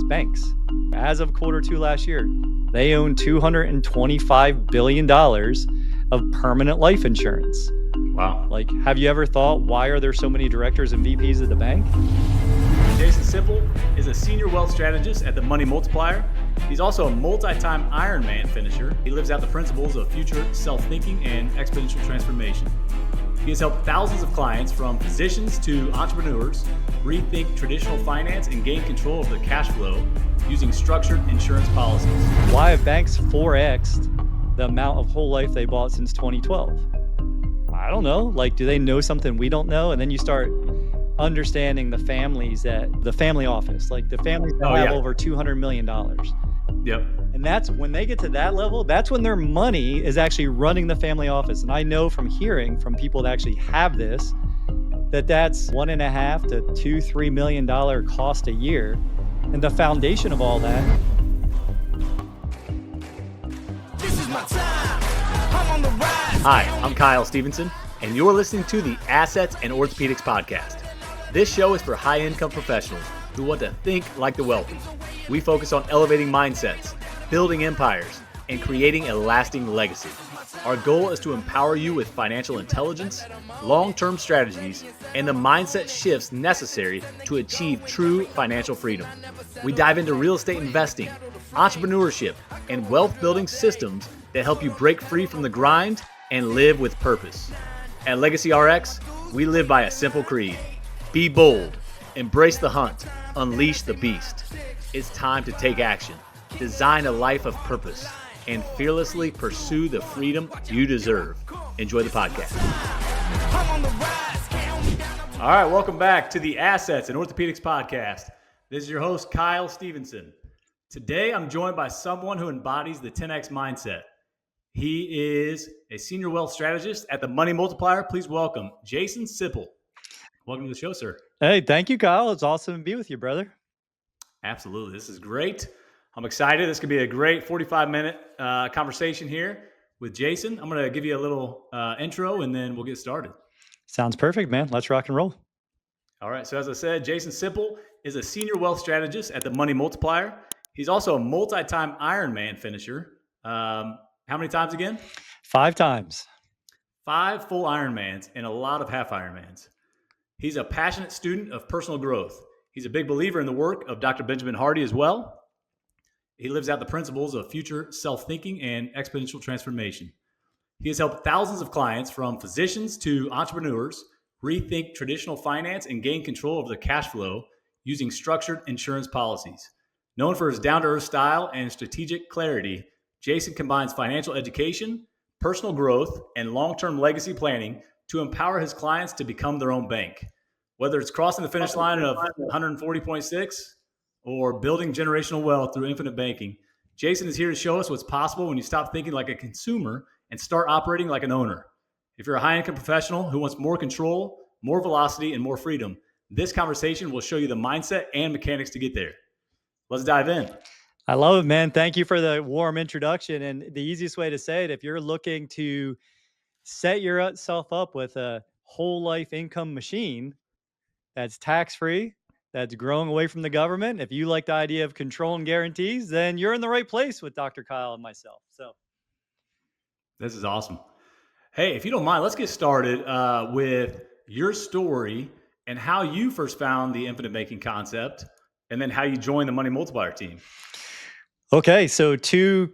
banks. As of Q2 last year, they own $225 billion of permanent life insurance. Wow. Like, have you ever thought, why are there so many directors and VPs at the bank? Jason Sipple is a senior wealth strategist at the Money Multiplier. He's also a multi-time Ironman finisher. He lives out the principles of future self-thinking and exponential transformation. He has helped thousands of clients, from physicians to entrepreneurs, rethink traditional finance and gain control of their cash flow using structured insurance policies. Why have banks 4x'd the amount of whole life they bought since 2012? I don't know. Like, do they know something we don't know? And then you start understanding the families at the family office, like the families that have over $200 million. Yep. And that's when they get to that level, that's when their money is actually running the family office. And I know from hearing from people that actually have this, that's $1.5 to $2-3 million cost a year. And the foundation of all that. This is my time. I'm on the rise. Hi, I'm Kyle Stevenson, and you're listening to the Assets and Orthopedics podcast. This show is for high-income professionals who want to think like the wealthy. We focus on elevating mindsets, building empires, and creating a lasting legacy. Our goal is to empower you with financial intelligence, long-term strategies, and the mindset shifts necessary to achieve true financial freedom. We dive into real estate investing, entrepreneurship, and wealth-building systems that help you break free from the grind and live with purpose. At Legacy RX, we live by a simple creed. Be bold, embrace the hunt, unleash the beast. It's time to take action, design a life of purpose, and fearlessly pursue the freedom you deserve. Enjoy the podcast. All right, welcome back to the Assets and Orthopedics podcast. This is your host, Kyle Stevenson. Today, I'm joined by someone who embodies the 10X mindset. He is a senior wealth strategist at the Money Multiplier. Please welcome Jason Sipple. Welcome to the show, sir. Hey, thank you, Kyle. It's awesome to be with you, brother. Absolutely. This is great. I'm excited. This could be a great 45-minute conversation here with Jason. I'm going to give you a little intro, and then we'll get started. Sounds perfect, man. Let's rock and roll. All right. So as I said, Jason Sipple is a senior wealth strategist at the Money Multiplier. He's also a multi-time Ironman finisher. How many times again? 5 times. 5 full Ironmans and a lot of half Ironmans. He's a passionate student of personal growth. He's a big believer in the work of Dr. Benjamin Hardy as well. He lives out the principles of future self-thinking and exponential transformation. He has helped thousands of clients, from physicians to entrepreneurs, rethink traditional finance and gain control of their cash flow using structured insurance policies. Known for his down-to-earth style and strategic clarity, Jason combines financial education, personal growth, and long-term legacy planning to empower his clients to become their own bank. Whether it's crossing the finish line of 140.6 or building generational wealth through infinite banking, Jason is here to show us what's possible when you stop thinking like a consumer and start operating like an owner. If you're a high-income professional who wants more control, more velocity, and more freedom, this conversation will show you the mindset and mechanics to get there. Let's dive in. I love it, man. Thank you for the warm introduction. And the easiest way to say it, if you're looking to set yourself up with a whole life income machine that's tax-free, that's growing away from the government, if you like the idea of control and guarantees, then you're in the right place with Dr. Kyle and myself. So this is awesome. Hey, if you don't mind, let's get started with your story and how you first found the infinite banking concept, and then how you joined the Money Multiplier team. Okay, so 2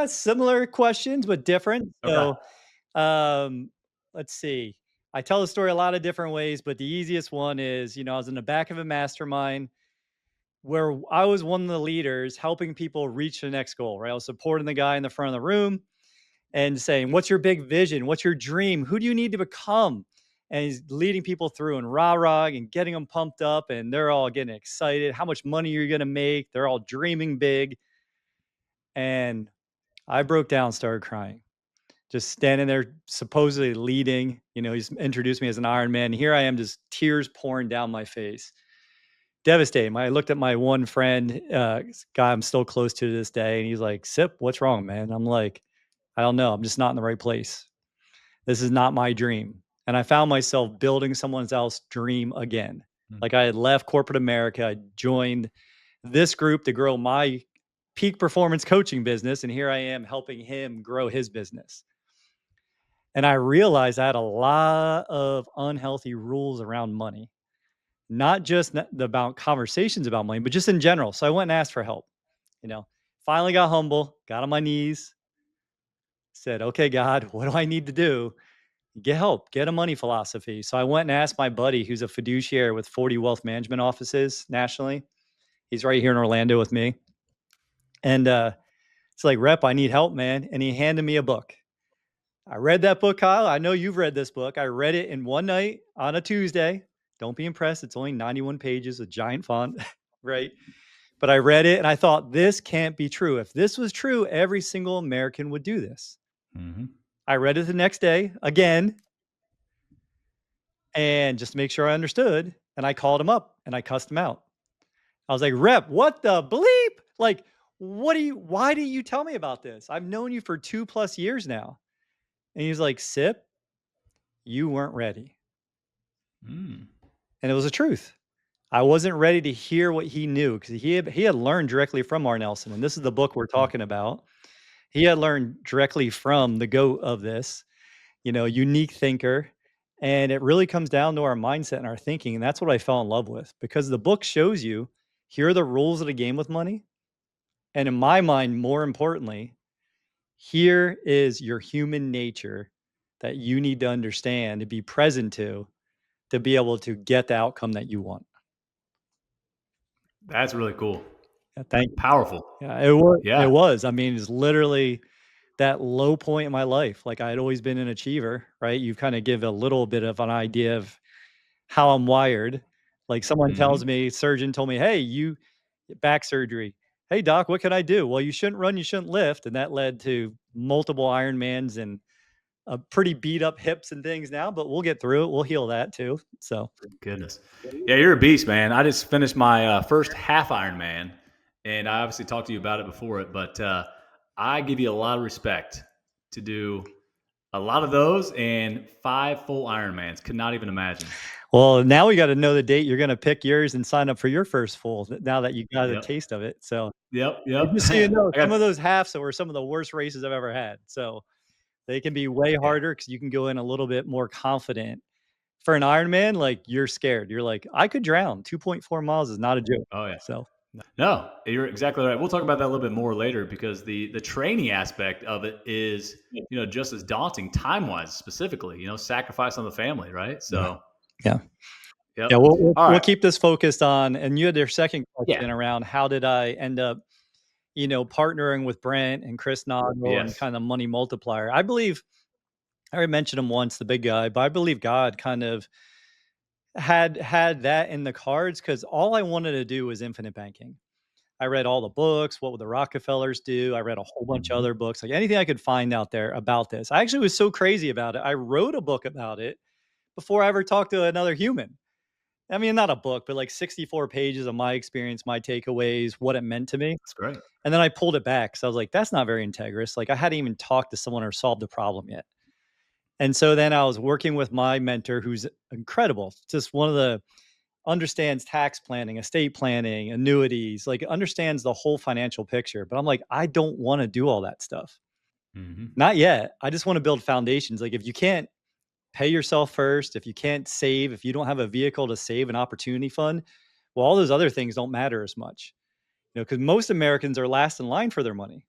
similar questions, but different. Okay. So let's see. I tell the story a lot of different ways, but the easiest one is, I was in the back of a mastermind where I was one of the leaders helping people reach the next goal, right? I was supporting the guy in the front of the room and saying, what's your big vision? What's your dream? Who do you need to become? And he's leading people through and rah-rah and getting them pumped up, and they're all getting excited. How much money you're going to make. They're all dreaming big. And I broke down, started crying. Just standing there, supposedly leading. He's introduced me as an Ironman. Here I am, just tears pouring down my face. Devastating. I looked at my one friend, guy I'm still close to this day, and he's like, Sip, what's wrong, man? I'm like, I don't know. I'm just not in the right place. This is not my dream. And I found myself building someone else's dream again. Like, I had left corporate America. I joined this group to grow my peak performance coaching business. And here I am helping him grow his business. And I realized I had a lot of unhealthy rules around money, not just about conversations about money, but just in general. So I went and asked for help. You know, finally got humble, got on my knees, said, okay, God, what do I need to do? Get help, get a money philosophy. So I went and asked my buddy who's a fiduciary with 40 wealth management offices nationally. He's right here in Orlando with me. And it's like, Rep, I need help, man. And he handed me a book. I read that book, Kyle. I know you've read this book. I read it in one night on a Tuesday. Don't be impressed. It's only 91 pages, a giant font, right? But I read it and I thought, this can't be true. If this was true, every single American would do this. Mm-hmm. I read it the next day again, and just to make sure I understood, and I called him up and I cussed him out. I was like, Rep, what the bleep? Like, why do you tell me about this? I've known you for 2+ years now. And he's like, Sip, you weren't ready. Mm. And it was the truth. I wasn't ready to hear what he knew because he had learned directly from R. Nelson. And this is the book we're talking about. He had learned directly from the GOAT of this, unique thinker. And it really comes down to our mindset and our thinking. And that's what I fell in love with, because the book shows you here are the rules of the game with money. And in my mind, more importantly, here is your human nature that you need to understand, to be present to be able to get the outcome that you want. That's really cool. Yeah, thank you. Powerful. Yeah, it was. Yeah. It was. I mean, it's literally that low point in my life. Like, I had always been an achiever, right? You kind of give a little bit of an idea of how I'm wired. Like, someone tells Mm-hmm. me, surgeon told me, hey, you back surgery. Hey, doc, what can I do? Well, you shouldn't run, you shouldn't lift. And that led to multiple Ironmans and a pretty beat up hips and things now, but we'll get through it. We'll heal that too. So, Goodness. Yeah, you're a beast, man. I just finished my first half Ironman, and I obviously talked to you about it before it, but I give you a lot of respect to do a lot of those and 5 full Ironmans. Could not even imagine. well, now we got to know the date you're going to pick yours and sign up for your first full now that you got a Yep. taste of it. So, Yep. just so you know, I some of got, those halves were some of the worst races I've ever had. So, they can be way yeah. harder because you can go in a little bit more confident. For an Ironman, like, you're scared. You're like, I could drown. 2.4 miles is not a joke. Oh, yeah. So, No, you're exactly right. We'll talk about that a little bit more later because the training aspect of it is, just as daunting time-wise specifically, sacrifice on the family, right? yeah. So, Yeah. yep. Yeah, All we'll right. keep this focused on, and you had your second Yeah. question around how did I end up, partnering with Brent and Chris Noggle and Yes. kind of money multiplier. I believe I already mentioned him once, the big guy, but I believe God kind of had that in the cards because all I wanted to do was infinite banking. I read all the books, what would the Rockefellers do? I read a whole bunch of Mhm. other books, like anything I could find out there about this. I actually was so crazy about it. I wrote a book about it before I ever talked to another human. I mean, not a book, but like 64 pages of my experience, my takeaways, what it meant to me. That's great. And then I pulled it back because I was like, that's not very integrous. Like, I hadn't even talked to someone or solved a problem yet. And so then I was working with my mentor, who's incredible, just one of the understands tax planning, estate planning, annuities, like understands the whole financial picture. But I'm like, I don't want to do all that stuff. Mhm. Not yet. I just want to build foundations. Like, if you can't pay yourself first, if you can't save, if you don't have a vehicle to save an opportunity fund, well, all those other things don't matter as much. Because most Americans are last in line for their money,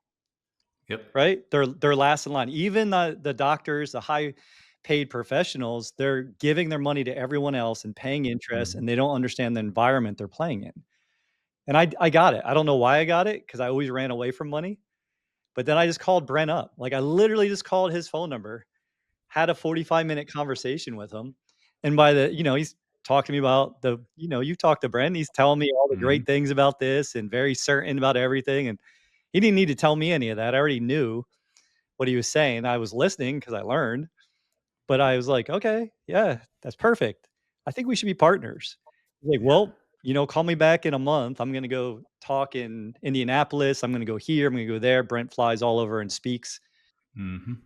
Yep. right? They're last in line. Even the doctors, the high paid professionals, they're giving their money to everyone else and paying interest, Mhm. and they don't understand the environment they're playing in. And I got it. I don't know why I got it because I always ran away from money. But then I just called Brent up. Like, I literally just called his phone number, had a 45-minute conversation with him. And he's talking to me about you talked to Brent. He's telling me all the Mhm. great things about this and very certain about everything. And he didn't need to tell me any of that. I already knew what he was saying. I was listening because I learned, but I was like, okay, yeah, that's perfect. I think we should be partners. He's like, Yeah. well, call me back in a month. I'm going to go talk in Indianapolis. I'm going to go here. I'm going to go there. Brent flies all over and speaks. Mhm.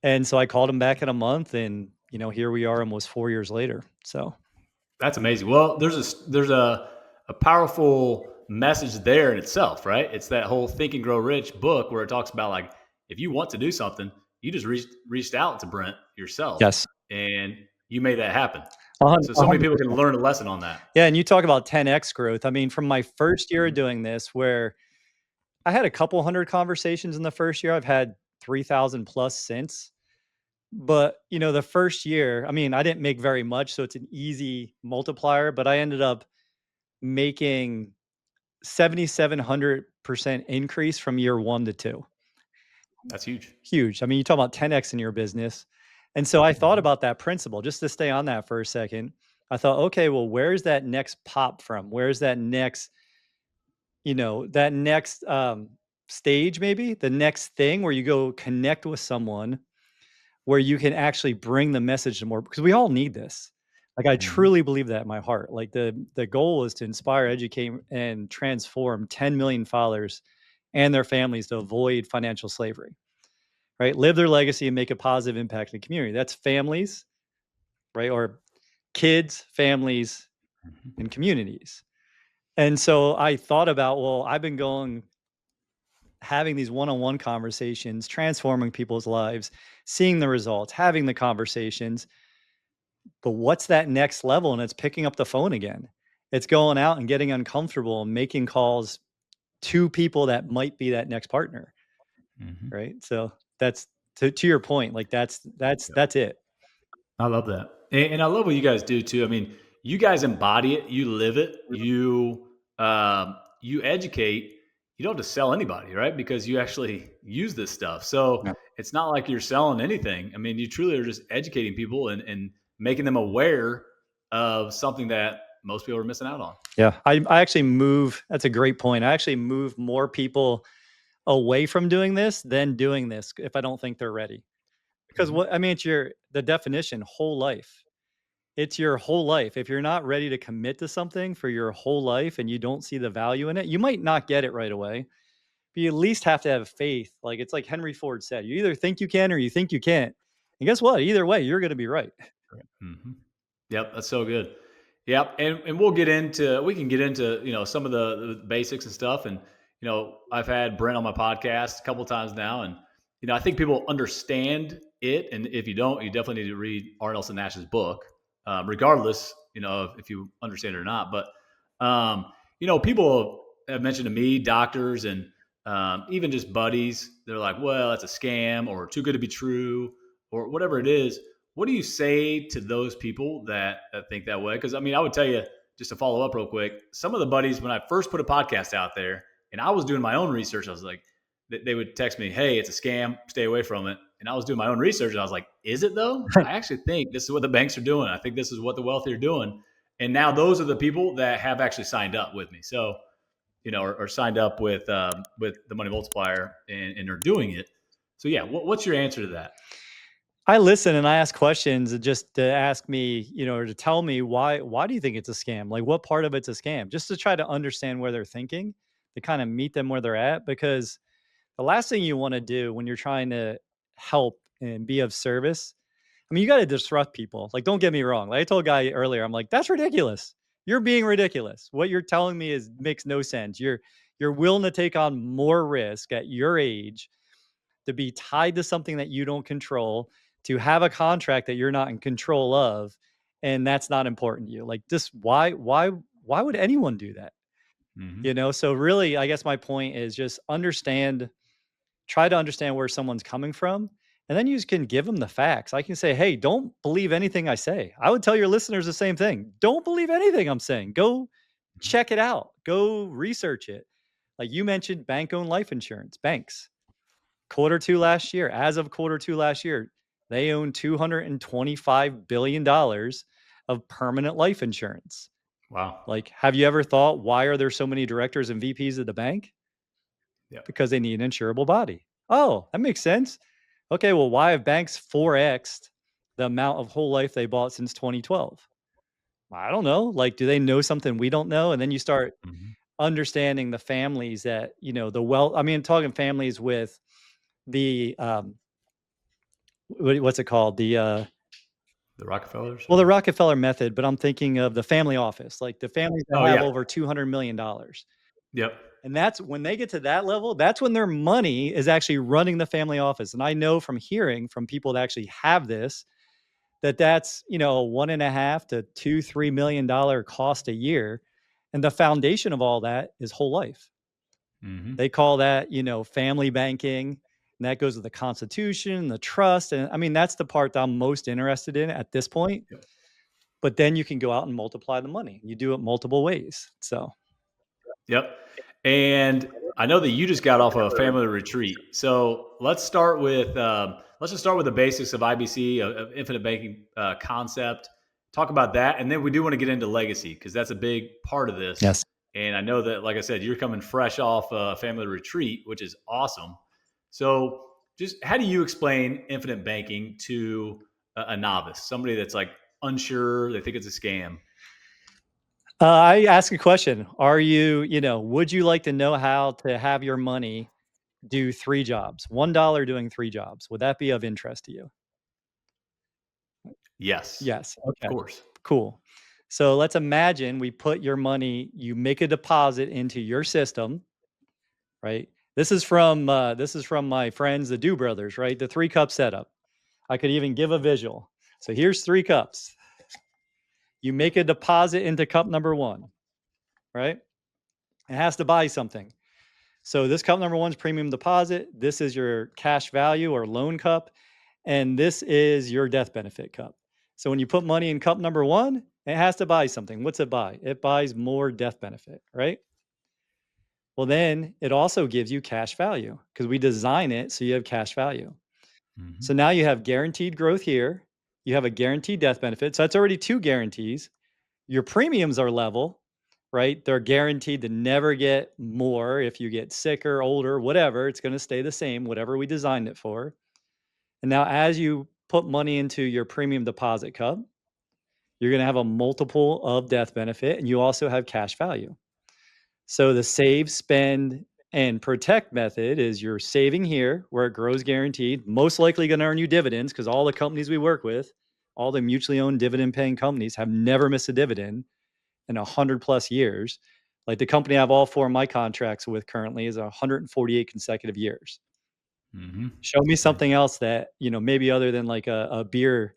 And so I called him back in a month, and here we are almost 4 years later. So, That's amazing. Well, there's a powerful message there in itself, right? It's that whole Think and Grow Rich book where it talks about like if you want to do something, you just reached out to Brent yourself Yes. and you made that happen. So many people can 100%. learn a lesson on that. Yeah, and you talk about 10x growth. I mean, from my first year of Mhm. doing this, where I had a couple hundred conversations in the first year, I've had 3,000 plus since. But, the first year, I mean, I didn't make very much, so it's an easy multiplier, but I ended up making 7,700% increase from year 1 to 2. That's huge. Huge. I mean, you talk about 10x in your business. And so I thought Mhm. about that principle just to stay on that for a second. I thought, okay, well, where's that next pop from? Where's that next, stage, maybe the next thing where you go connect with someone where you can actually bring the message to more because we all need this. Like I Mhm. truly believe that in my heart. Like the goal is to inspire, educate, and transform 10 million fathers and their families to avoid financial slavery. Right? Live their legacy and make a positive impact in the community. That's families, right? Or kids, families, Mhm. and communities. And so I thought about, well, I've been going having these one-on-one conversations, transforming people's lives, seeing the results, having the conversations. But what's that next level? And it's picking up the phone again. It's going out and getting uncomfortable and making calls to people that might be that next partner, Mhm. right? So that's to your point, like that's it. I love that. And I love what you guys do too. I mean, you guys embody it, you live it, you educate. You don't have to sell anybody, right? Because you actually use this stuff. So Yeah. it's not like you're selling anything. I mean, you truly are just educating people and making them aware of something that most people are missing out on. Yeah. I actually move. That's a great point. I actually move more people away from doing this than doing this if I don't think they're ready. Because Mhm. what I mean, it's the definition, whole life. It's your whole life. If you're not ready to commit to something for your whole life and you don't see the value in it, you might not get it right away, but you at least have to have faith. Like it's like Henry Ford said, you either think you can or you think you can't. And guess what? Either way, you're going to be right. Mhm. Yep, that's so good. Yep, and we can get into some of the basics and stuff. And I've had Brent on my podcast a couple times now, and I think people understand it. And if you don't, you definitely need to read R. Nelson Nash's book, regardless if you understand it or not. But people have mentioned to me, doctors and even just buddies, they're like, "Well, it's a scam or too good to be true." Or whatever it is. What do you say to those people that think that way? Because I mean, I would tell you just to follow up real quick. Some of the buddies, when I first put a podcast out there, and I was doing my own research, I was like, they would text me, "Hey, it's a scam. Stay away from it." And I was doing my own research, and I was like, "Is it though? I actually think this is what the banks are doing. I think this is what the wealthy are doing." And now those are the people that have actually signed up with me. So or signed up with the money multiplier and are doing it. So yeah, what's your answer to that? I listen and I ask questions just to ask me, or to tell me why do you think it's a scam? Like what part of it's a scam? Just to try to understand where they're thinking, to kind of meet them where they're at because the last thing you want to do when you're trying to help and be of service, I mean, you got to disrupt people. Like, don't get me wrong. Like I told a guy earlier, I'm like, that's ridiculous. You're being ridiculous. What you're telling me is makes no sense. You're willing to take on more risk at your age to be tied to something that you don't control, to have a contract that you're not in control of, and that's not important to you. Like, just why would anyone do that? Hmm. So really, I guess my point is just try to understand where someone's coming from. And then you just can give them the facts. I can say, hey, don't believe anything I say. I would tell your listeners the same thing. Don't believe anything I'm saying. Go check it out. Go research it. Like you mentioned, bank owned life insurance, banks. Quarter two last year, as of quarter two last year, they own $225 billion of permanent life insurance. Wow. Like, have you ever thought, why are there so many directors and VPs at the bank? Yeah. Because they need an insurable body. Oh, that makes sense. Okay, well, why have banks 4x'd the amount of whole life they bought since 2012? I don't know. Like, do they know something we don't know? And then you start Hmm. understanding the families that, the wealth. I mean, talking families with the what's it called? The Rockefellers. The Rockefeller method, but I'm thinking of the family office, like the families that Oh have yeah. over $200 million. Yep. And that's when they get to that level, that's when their money is actually running the family office. And I know from hearing from people that actually have this, that's, a 1.5 to 2, $3 million cost a year. And the foundation of all that is whole life. Mm-hmm. They call that, family banking. And that goes with the constitution, the trust. And I mean, that's the part that I'm most interested in at this point. Yep. But then you can go out and multiply the money. You do it multiple ways. So Yep. And I know that you just got off a family retreat. So let's just start with the basics of IBC, of infinite banking concept. Talk about that, and then we do want to get into legacy because that's a big part of this. yes. And I know that, like I said, you're coming fresh off a family retreat, which is awesome. So, just how do you explain infinite banking to a novice, somebody that's like unsure, they think it's a scam? I ask a question. Would you like to know how to have your money do 3 jobs? $1 doing 3 jobs. Would that be of interest to you? Yes, Yes. of Okay. course. Cool. So let's imagine we put your money, you make a deposit into your system, right? This is from my friends, the Do Brothers, right? The 3 cup setup. I could even give a visual. So here's 3 cups. You make a deposit into cup number 1, right? It has to buy something. So this cup number 1 is premium deposit. This is your cash value or loan cup, and this is your death benefit cup. So when you put money in cup number 1, it has to buy something. What's it buy? It buys more death benefit, right? Well, then it also gives you cash value because we design it so you have cash value. Hmm. So now you have guaranteed growth here. You have a guaranteed death benefit. So that's already 2 guarantees. Your premiums are level, right? They're guaranteed to never get more if you get sicker, older, whatever. It's going to stay the same, whatever we designed it for. And now, as you put money into your premium deposit cup, you're going to have a multiple of death benefit, and you also have cash value. So the save, spend, and protect method is you're saving here where it grows guaranteed, most likely going to earn you dividends because all the companies we work with, all the mutually owned dividend paying companies have never missed a dividend in 100 plus years. Like the company I have all 4 of my contracts with currently is 148 consecutive years. Hmm. Show me something else that, maybe other than like a beer,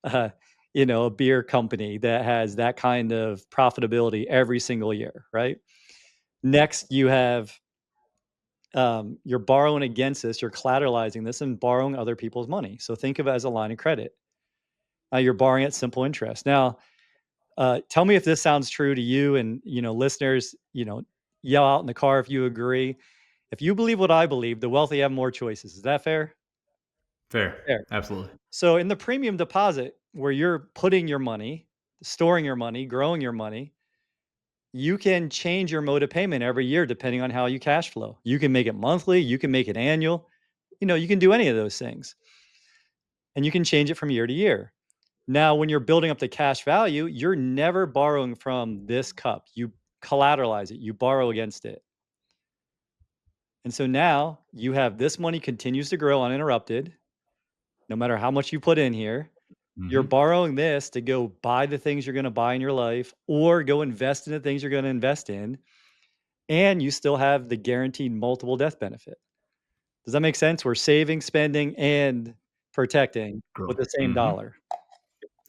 uh, a beer company that has that kind of profitability every single year, right? Next, you have you're borrowing against this, you're collateralizing this and borrowing other people's money. So think of it as a line of credit. You're borrowing at simple interest. Now, tell me if this sounds true to you, and listeners, yell out in the car if you agree. If you believe what I believe, the wealthy have more choices. Is that fair? Fair. Fair. Absolutely. So in the premium deposit, where you're putting your money, storing your money, growing your money, you can change your mode of payment every year depending on how you cash flow. You can make it monthly, you can make it annual. You can do any of those things, and you can change it from year to year. Now, when you're building up the cash value, you're never borrowing from this cup. You collateralize it, you borrow against it. And so now you have this money continues to grow uninterrupted, no matter how much you put in here. You're Hmm. borrowing this to go buy the things you're going to buy in your life or go invest in the things you're going to invest in. And you still have the guaranteed multiple death benefit. Does that make sense? We're saving, spending, and protecting with Growth. the same Hmm. dollar.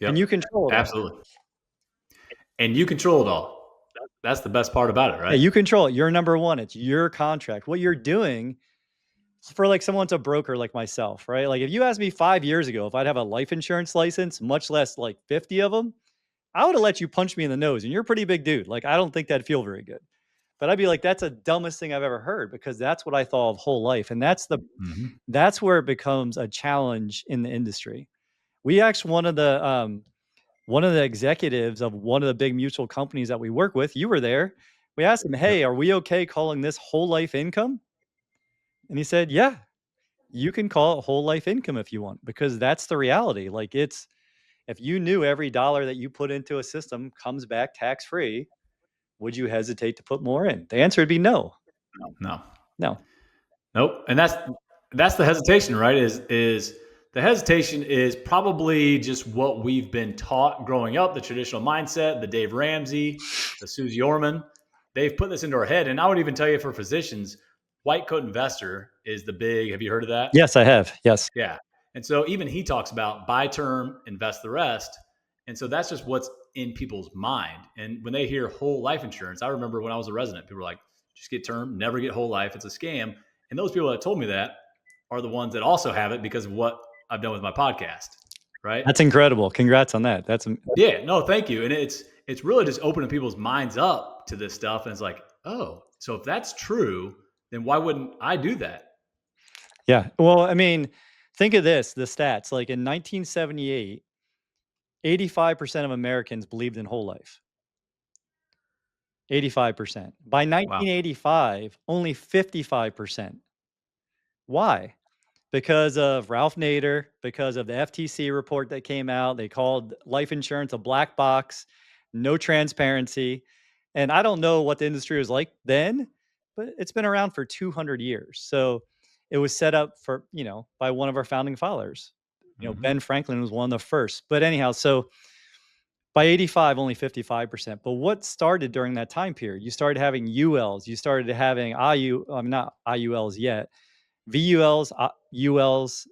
And you Yep. control it all. Absolutely. And you control it all. That's the best part about it, Yeah, right? you control it. You're number one. It's your contract. What you're doing for like someone's a broker like myself, right? Like if you asked me 5 years ago if I'd have a life insurance license, much less like 50 of them, I would have let you punch me in the nose. And you're a pretty big dude. Like I don't think that'd feel very good. But I'd be like, that's the dumbest thing I've ever heard because that's what I thought of whole life. And Hmm. that's where it becomes a challenge in the industry. We asked one of the executives of one of the big mutual companies that we work with. You were there. We asked him, Yep. hey, are we okay calling this whole life income? And he said, yeah, you can call it whole life income if you want, because that's the reality. Like if you knew every dollar that you put into a system comes back tax free, would you hesitate to put more in? The answer would be no. No. No. Nope. And that's the hesitation, right? Is the hesitation is probably just what we've been taught growing up, the traditional mindset, the Dave Ramsey, the Susie Orman. they've put this into our head. And I would even tell you for physicians, white coat investor is the big, have you heard of that? Yes, I have. Yes. Yeah. And so even he talks about buy term, invest the rest. And so that's just what's in people's mind. And when they hear whole life insurance, I remember when I was a resident, people were like, just get term, never get whole life. It's a scam. And those people that told me that are the ones that also have it because of what I've done with my podcast. Right. That's incredible. Congrats on that. Yeah. No, thank you. And it's really just opening people's minds up to this stuff. And it's like, oh, so if that's true, then why wouldn't I do that? Yeah. Well, I mean, think of this, the stats. Like in 1978, 85% of Americans believed in whole life. 85%. By Wow. 1985, only 55%. Why? Because of Ralph Nader, because of the FTC report that came out. They called life insurance a black box, no transparency. And I don't know what the industry was like then, but it's been around for 200 years. So it was set up for, by one of our founding fathers. Mm-hmm. Ben Franklin was one of the first. But anyhow, so by 85, only 55%. But what started during that time period? You started having ULs, you started having not IULs yet, VULs, ULs,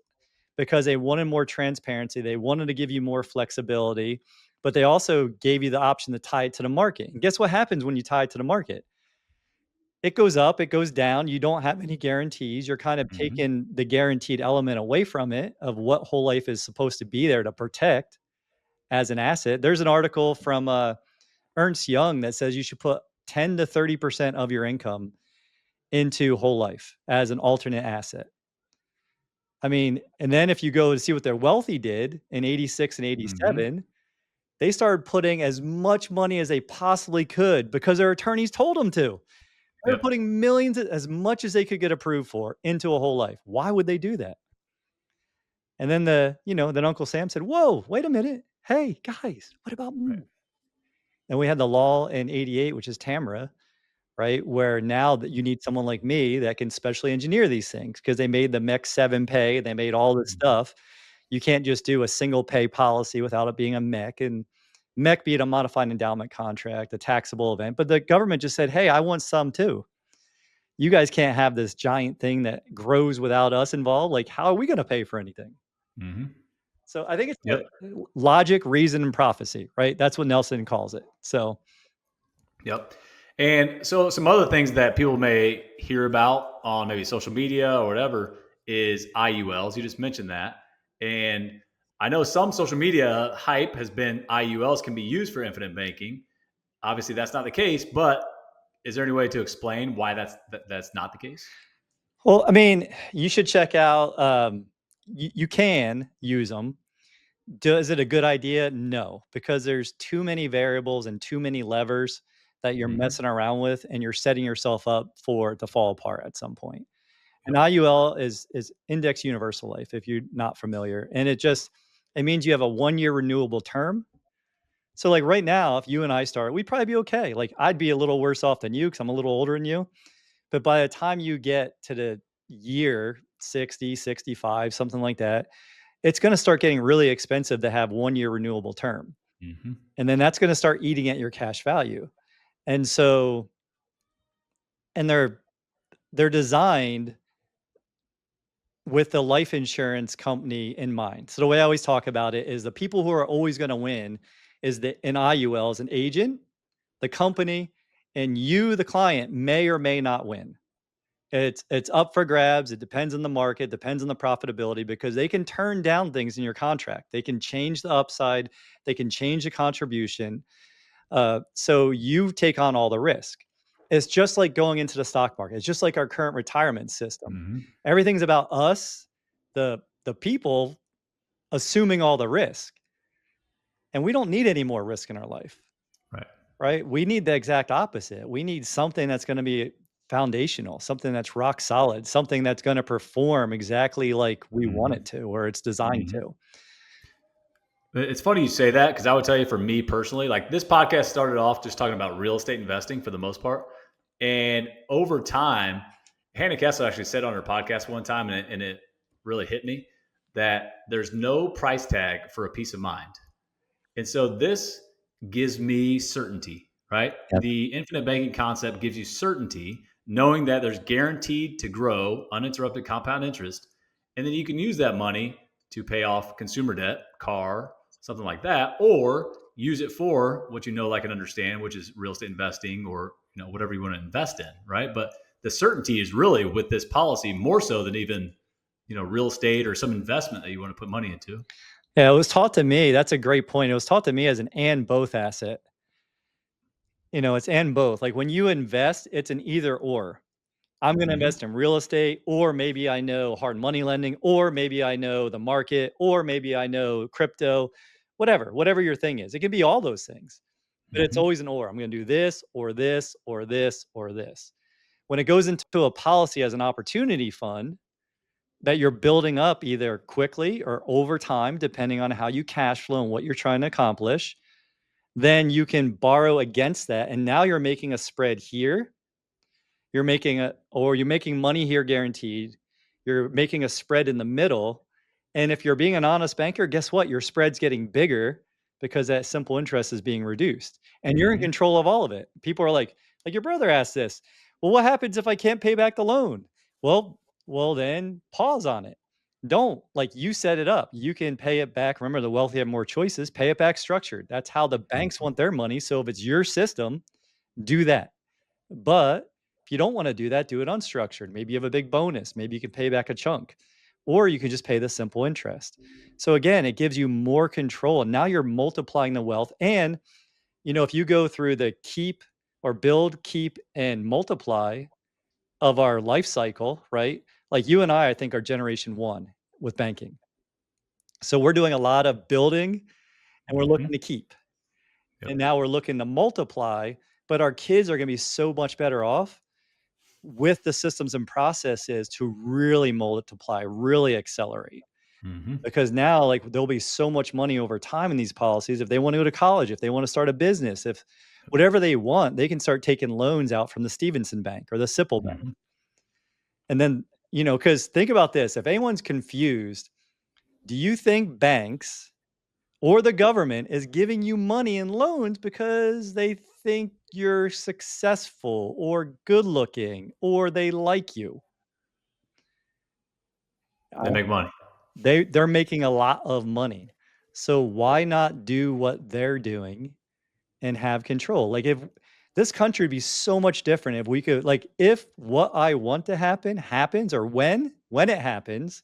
because they wanted more transparency. They wanted to give you more flexibility, but they also gave you the option to tie it to the market. And guess what happens when you tie it to the market? It goes up, it goes down. You don't have any guarantees. You're kind of Mm-hmm. taking the guaranteed element away from it of what whole life is supposed to be there to protect as an asset. There's an article from Ernst Young that says you should put 10 to 30% of your income into whole life as an alternate asset. I mean, and then if you go to see what their wealthy did in 86 and Mm-hmm. 87, they started putting as much money as they possibly could because their attorneys told them to. They were Yep. putting millions, as much as they could get approved for, into a whole life. Why would they do that? And then then Uncle Sam said, "Whoa, wait a minute. Hey, guys, what about Right. me?" And we had the law in 88, which is TAMRA, right? Where now that you need someone like me that can specially engineer these things because they made the MEC 7 pay, they made all this Mm-hmm. stuff. You can't just do a single pay policy without it being a MEC, and MEC being a modified endowment contract, a taxable event. But the government just said, hey, I want some too. You guys can't have this giant thing that grows without us involved. Like, how are we going to pay for anything? Mm-hmm. So I think it's Yep. logic, reason, and prophecy, right? That's what Nelson calls it. So Yep. And so some other things that people may hear about on maybe social media or whatever is IULs. You just mentioned that. And I know some social media hype has been IULs can be used for infinite banking. Obviously, that's not the case, but is there any way to explain why that's not the case? well, I mean, you should check out. You can use them. Is it a good idea? No, because there's too many variables and too many levers that you're Mm-hmm. messing around with, and you're setting yourself up for it to fall apart at some point. An Yep. IUL is Index Universal Life, if you're not familiar, and it means you have a 1-year renewable term. So, like right now, if you and I start, we'd probably be okay. Like I'd be a little worse off than you because I'm a little older than you. But by the time you get to the year 60, 65, something like that, it's going to start getting really expensive to have 1-year renewable term. Mm-hmm. And then that's going to start eating at your cash value. And so, and they're designed with the life insurance company in mind. So the way I always talk about it is the people who are always going to win is the an IUL is an agent, the company, and you, the client, may or may not win. It's up for grabs. It depends on the market, depends on the profitability because they can turn down things in your contract. They can change the upside, they can change the contribution. So you take on all the risk. It's just like going into the stock market. It's just like our current retirement system. Mm-hmm. Everything's about us, the people, assuming all the risk, and we don't need any more risk in our life, Right. right? We need the exact opposite. We need something that's going to be foundational, something that's rock solid, something that's going to perform exactly like we want Mm-hmm. it to, or it's designed Mm-hmm. to. It's funny you say that because I would tell you for me personally, like this podcast started off just talking about real estate investing for the most part. And over time, Hannah Kessler actually said on her podcast one time, and it really hit me that there's no price tag for a peace of mind. And so this gives me certainty, right? Yep. The infinite banking concept gives you certainty, knowing that there's guaranteed to grow uninterrupted compound interest. And then you can use that money to pay off consumer debt, car, something like that, or use it for what you know, like, and understand, which is real estate investing or whatever you want to invest in, right? But the certainty is really with this policy more so than even real estate or some investment that you want to put money into. Yeah, it was taught to me. That's a great point. It was taught to me as an and both asset. It's and both. Like when you invest, it's an either or. I'm going to Mm-hmm. invest in real estate, or maybe I know hard money lending, or maybe I know the market, or maybe I know crypto, whatever your thing is. It can be all those things, but it's Mm-hmm. always an or. I'm going to do this, or this, or this, or this. When it goes into a policy as an opportunity fund that you're building up either quickly or over time, depending on how you cash flow and what you're trying to accomplish, then you can borrow against that. And now you're making a spread here, you're making money here guaranteed. You're making a spread in the middle. And if you're being an honest banker, guess what? Your spread's getting bigger because that simple interest is being reduced. And you're in Mm-hmm. control of all of it. People are like your brother asked this. Well, what happens if I can't pay back the loan? Well, well, then pause on it. Don't like you set it up. You can pay it back. Remember, the wealthy have more choices. Pay it back structured. That's how the banks Mm-hmm. want their money. So if it's your system, do that. But if you don't wanna do that, do it unstructured. Maybe you have a big bonus. Maybe you can pay back a chunk, or you can just pay the simple interest. So again, it gives you more control. And now you're multiplying the wealth. And, if you go through the keep or build, keep, and multiply of our life cycle, right? Like you and I think are generation one with banking. So we're doing a lot of building and we're Mm-hmm. looking to keep. And Yep. now we're looking to multiply, but our kids are gonna be so much better off with the systems and processes to really multiply, really accelerate. Mm-hmm. Because now, like, there'll be so much money over time in these policies. If they want to go to college, if they want to start a business, if whatever they want, they can start taking loans out from the Stevenson Bank or the Sipple Bank. Mm-hmm. And then, because think about this, if anyone's confused, do you think banks or the government is giving you money and loans because they think you're successful or good looking or they like you? They make money. They're making a lot of money. So why not do what they're doing and have control? Like if this country would be so much different if we could like if what I want to happen happens or when it happens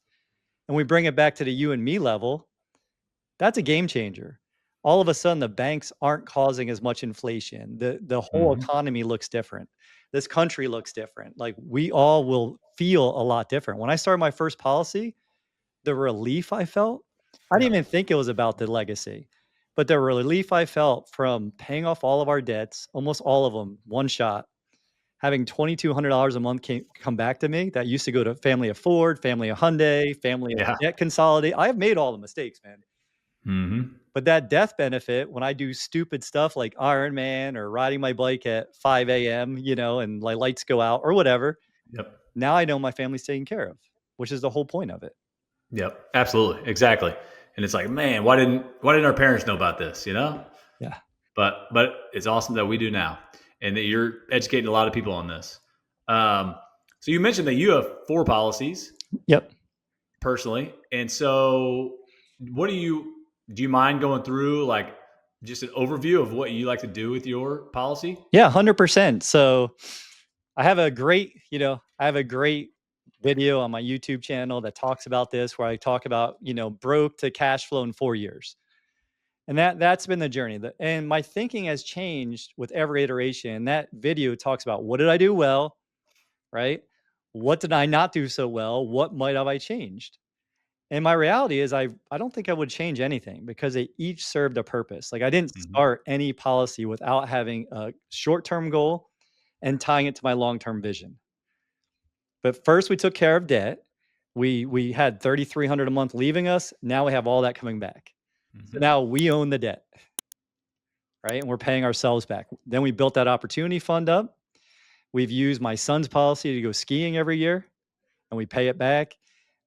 and we bring it back to the you and me level, that's a game changer. All of a sudden the banks aren't causing as much inflation. The whole Mm-hmm. economy looks different. This country looks different. Like we all will feel a lot different. When I started my first policy, the relief I felt, I didn't Yep. even think it was about the legacy, but the relief I felt from paying off all of our debts, almost all of them, one shot, having $2,200 a month come back to me that used to go to family of Ford, family of Hyundai, family of Yeah. debt consolidate. I have made all the mistakes, man. Mm-hmm. But that death benefit, when I do stupid stuff like Ironman or riding my bike at 5 a.m., and my lights go out or whatever, Yep. now I know my family's taken care of, which is the whole point of it. Yep. Absolutely. Exactly. And it's like, man, why didn't our parents know about this? Yeah. But it's awesome that we do now, and that you're educating a lot of people on this. Um, so you mentioned that you have four policies Yep. personally, and so what do you mind going through, like, just an overview of what you like to do with your policy? Yeah, 100%. So I have a great video on my YouTube channel that talks about this where I talk about, broke to cash flow in 4 years. And that's been the journey. And my thinking has changed with every iteration. That video talks about what did I do well, right? What did I not do so well? What might have I changed? And my reality is I don't think I would change anything because they each served a purpose. Like I didn't Mm-hmm. start any policy without having a short-term goal and tying it to my long-term vision. But first we took care of debt. We had 3,300 a month leaving us. Now we have all that coming back. So Mm-hmm. now we own the debt, right? And we're paying ourselves back. Then we built that opportunity fund up. We've used my son's policy to go skiing every year and we pay it back.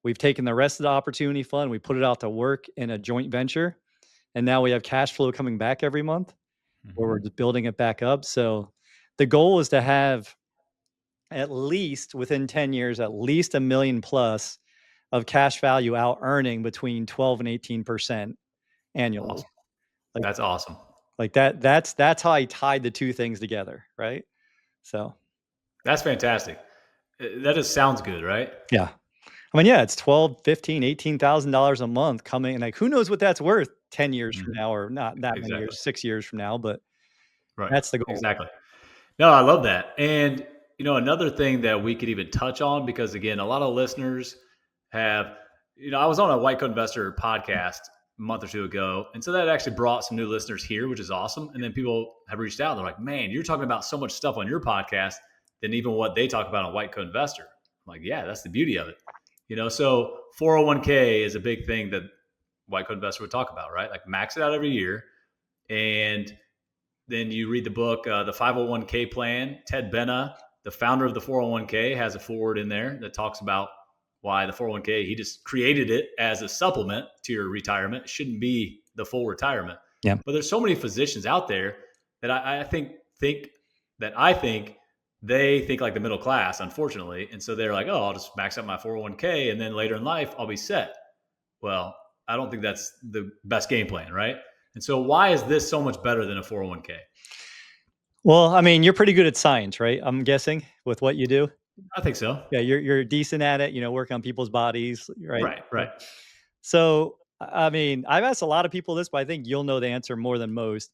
We've taken the rest of the opportunity fund, we put it out to work in a joint venture, and now we have cash flow coming back every month. where we're just building it back up. So the goal is to have at least within 10 years, at least a million plus of cash value out earning between 12 and 18% annually. Awesome. Like That's awesome. that's how I tied the two things together, right? So That's fantastic. That just sounds good, right? yeah. I mean, yeah, it's 12, 15, $18,000 a month coming, and like who knows what that's worth 10 years from Mhm. now, or not that many Exactly. years, 6 years from now, but Right. that's the goal. Exactly. No, I love that. And another thing that we could even touch on, because again, a lot of listeners have, I was on a White Coat Investor podcast a month or two ago, and so that actually brought some new listeners here, which is awesome. And then people have reached out. They're like, "Man, you're talking about so much stuff on your podcast than even what they talk about on White Coat Investor." I'm like, "Yeah, that's the beauty of it." So 401k is a big thing that White Coat Investor would talk about, right? Like max it out every year, and then you read the book, The 501k Plan. Ted Benna, the founder of the 401k, has a forward in there that talks about why the 401k, he just created it as a supplement to your retirement. It shouldn't be the full retirement. Yeah. But there's so many physicians out there that I think they think like the middle class, unfortunately. And so they're like, oh, I'll just max out my 401k and then later in life, I'll be set. Well, I don't think that's the best game plan, right? And so why is this so much better than a 401k? Well, I mean, you're pretty good at science, right? I'm guessing with what you do. I think so. Yeah, you're decent at it, working on people's bodies, right? Right, right. So, I mean, I've asked a lot of people this, but I think you'll know the answer more than most.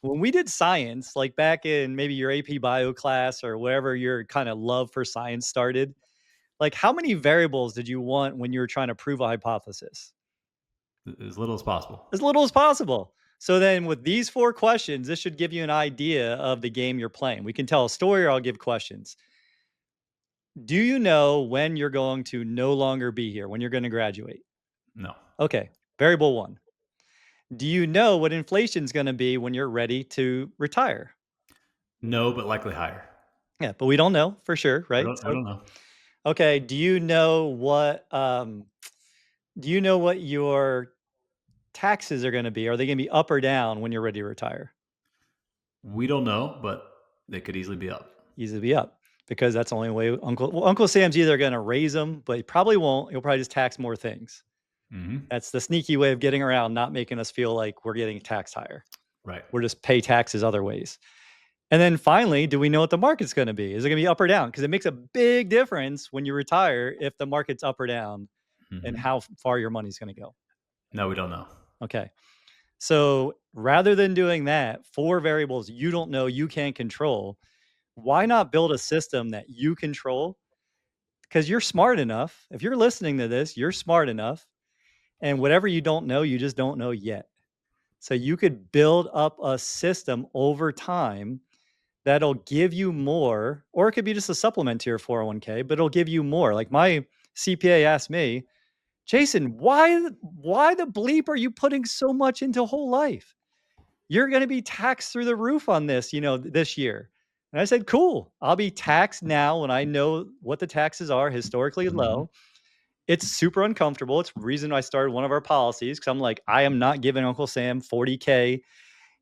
When we did science, like back in maybe your AP bio class or wherever your kind of love for science started, like how many variables did you want when you were trying to prove a hypothesis? As little as possible. As little as possible. So then with these 4 questions, this should give you an idea of the game you're playing. We can tell a story or I'll give questions. Do you know when you're going to no longer be here, when you're going to graduate? No. Okay. Variable 1. Do you know what inflation's going to be when you're ready to retire? No, but likely higher. Yeah, but we don't know for sure, We right? don't, we So, don't know. okay, do you know what your taxes are going to be? Are they going to be up or down when you're ready to retire? We don't know, but they could easily be up. Easily be up because that's the only way Uncle Sam's either going to raise them, but he probably won't. He'll probably just tax more things. Mm-hmm. That's the sneaky way of getting around, not making us feel like we're getting taxed higher. Right. We're just pay taxes other ways. And then finally, do we know what the market's going to be? Is it going to be up or down? Because it makes a big difference when you retire if the market's up or down and Mm-hmm. how far your money's going to go. No, we don't know. Okay. So rather than doing that, 4 variables you don't know, you can't control, why not build a system that you control? Because you're smart enough. If you're listening to this, you're smart enough. And whatever you don't know, you just don't know yet. So you could build up a system over time that'll give you more, or it could be just a supplement to your 401k, but it'll give you more. Like my CPA asked me, Jason, why the bleep are you putting so much into whole life? You're going to be taxed through the roof on this, this year. And I said, cool. I'll be taxed now when I know what the taxes are, historically Mm-hmm. low. It's super uncomfortable. It's the reason I started one of our policies because I'm like, I am not giving Uncle Sam 40K